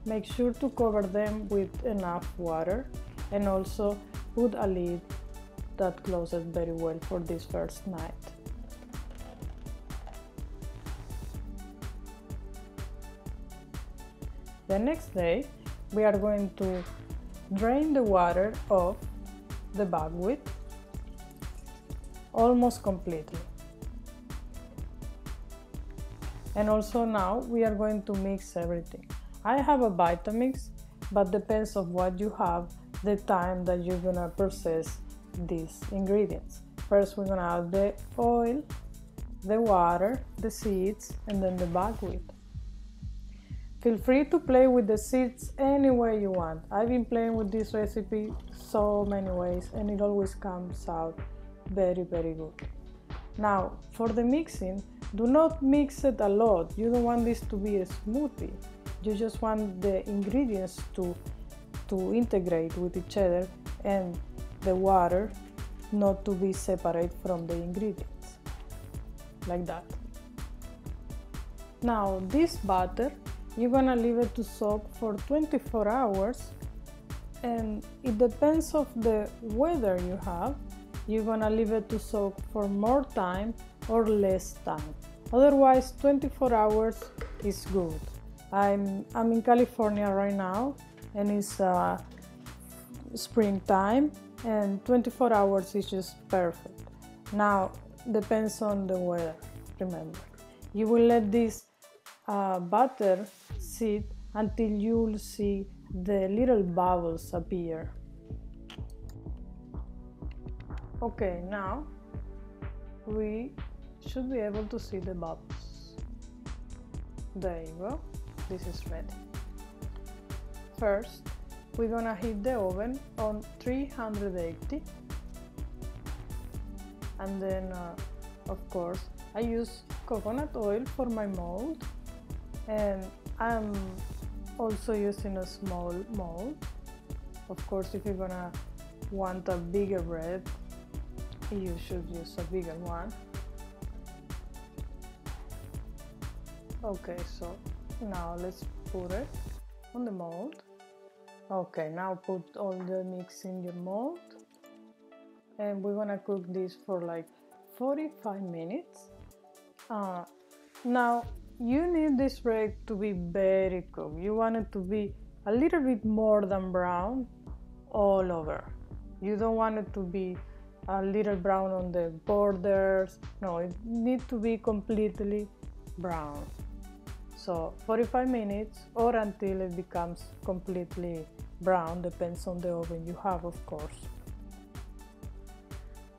Make sure to cover them with enough water and also put a lid that closes very well for this first night. The next day we are going to drain the water off the buckwheat almost completely. And also now we are going to mix everything. I have a Vitamix, but depends on what you have, the time that you're gonna process these ingredients. First we're gonna add the oil, the water, the seeds, and then the buckwheat. Feel free to play with the seeds any way you want. I've been playing with this recipe so many ways and it always comes out very good. Now for the mixing, do not mix it a lot. You don't want this to be a smoothie. You just want the ingredients to integrate with each other and the water not to be separate from the ingredients, like that. Now this batter, you're gonna leave it to soak for 24 hours and it depends of the weather you have. You're gonna leave it to soak for more time or less time. Otherwise 24 hours is good. I'm in California right now and it's springtime and 24 hours is just perfect. Now depends on the weather, remember. You will let this butter sit until you'll see the little bubbles appear. Okay, now we should be able to see the bubbles. There you go. This is ready. First, we're gonna heat the oven on 380 and then of course I use coconut oil for my mold and I'm also using a small mold. Of course, if you're gonna want a bigger bread, you should use a bigger one. Okay, so now let's put it on the mold. Okay, now put all the mix in your mold and we're gonna cook this for like 45 minutes. Now you need this bread to be very cooked. You want it to be a little bit more than brown all over. You don't want it to be a little brown on the borders. No, it needs to be completely brown. So 45 minutes or until it becomes completely brown, depends on the oven you have, of course.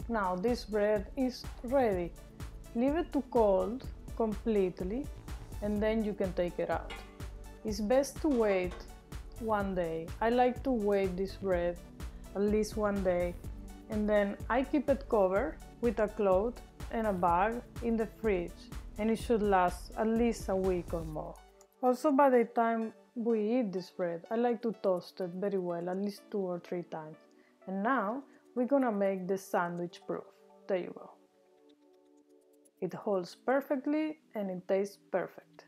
Now this bread is ready. Leave it to cold completely and then you can take it out. It's best to wait one day. I like to wait this bread at least one day and then I keep it covered with a cloth and a bag in the fridge and it should last at least a week or more. Also, by the time we eat this bread, I like to toast it very well, at least 2 or 3 times. And now we're gonna make the sandwich proof. There you go. It holds perfectly and it tastes perfect.